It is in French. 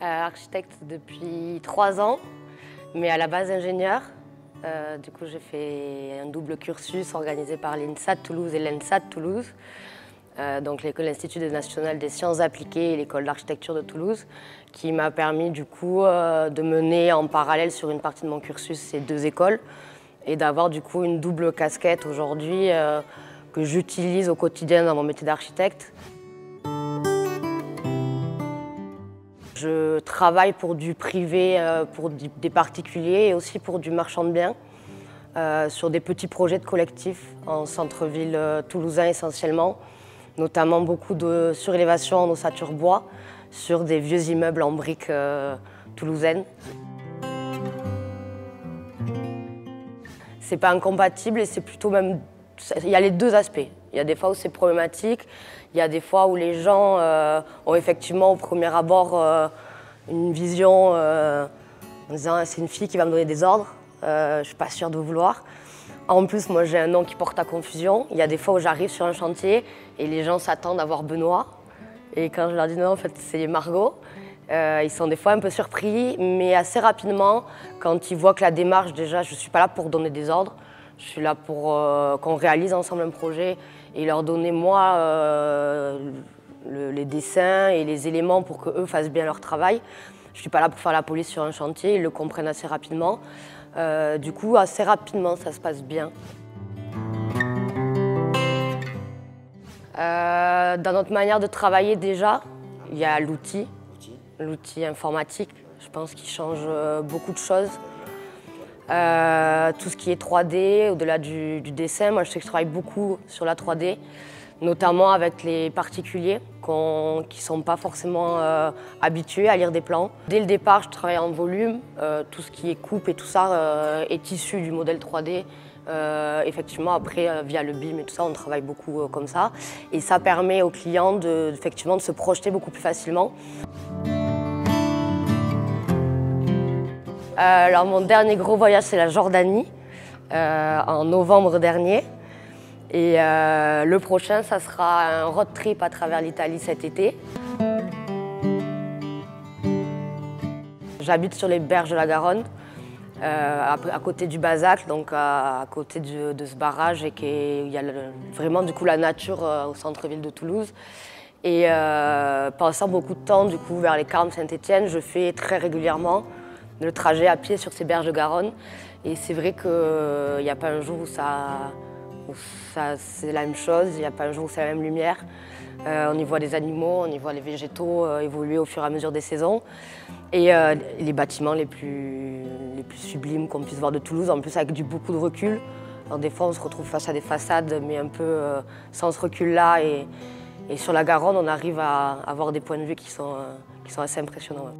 Architecte depuis 3 ans, mais à la base ingénieur. Du coup, j'ai fait un double cursus organisé par l'INSA de Toulouse et l'ENSA de Toulouse, donc l'Institut national des sciences appliquées et l'école d'architecture de Toulouse, qui m'a permis du coup de mener en parallèle sur une partie de mon cursus ces 2 écoles et d'avoir du coup une double casquette aujourd'hui que j'utilise au quotidien dans mon métier d'architecte. Je travaille pour du privé, pour des particuliers et aussi pour du marchand de biens, sur des petits projets de collectifs en centre-ville toulousain essentiellement, notamment beaucoup de surélévation en ossature bois sur des vieux immeubles en briques toulousaines. C'est pas incompatible et c'est plutôt même... Il y a les 2 aspects. Il y a des fois où c'est problématique, il y a des fois où les gens ont effectivement au premier abord une vision en disant c'est une fille qui va me donner des ordres, je suis pas sûre de vouloir. En plus, moi j'ai un nom qui porte à confusion. Il y a des fois où j'arrive sur un chantier et les gens s'attendent à voir Benoît. Et quand je leur dis non, en fait c'est Margot, ils sont des fois un peu surpris, mais assez rapidement, quand ils voient que la démarche, déjà, je ne suis pas là pour donner des ordres, je suis là pour qu'on réalise ensemble un projet et leur donner, moi, les dessins et les éléments pour qu'eux fassent bien leur travail. Je ne suis pas là pour faire la police sur un chantier, ils le comprennent assez rapidement. Du coup, assez rapidement, ça se passe bien. Dans notre manière de travailler, déjà, il y a l'outil informatique, je pense qu'il change beaucoup de choses. Tout ce qui est 3D, au-delà du dessin, moi je sais que je travaille beaucoup sur la 3D, notamment avec les particuliers qui ne sont pas forcément habitués à lire des plans. Dès le départ, je travaille en volume, tout ce qui est coupe et tout ça est issu du modèle 3D. Effectivement, après, via le BIM et tout ça, on travaille beaucoup comme ça. Et ça permet aux clients effectivement, de se projeter beaucoup plus facilement. Alors, mon dernier gros voyage, c'est la Jordanie, en novembre dernier. Et le prochain, ça sera un road trip à travers l'Italie cet été. J'habite sur les berges de la Garonne, à côté du Bazac, donc à côté de ce barrage, et il y a vraiment du coup la nature au centre-ville de Toulouse. Et passant beaucoup de temps du coup vers les Carmes Saint-Étienne, je fais très régulièrement le trajet à pied sur ces berges de Garonne. Et c'est vrai qu'il n'y a pas un jour où c'est la même chose, il n'y a pas un jour où c'est la même lumière. On y voit des animaux, on y voit les végétaux évoluer au fur et à mesure des saisons. Et les bâtiments les plus sublimes qu'on puisse voir de Toulouse, en plus avec beaucoup de recul. Alors des fois on se retrouve face à des façades, mais un peu sans ce recul-là. Et sur la Garonne, on arrive à avoir des points de vue qui sont assez impressionnants.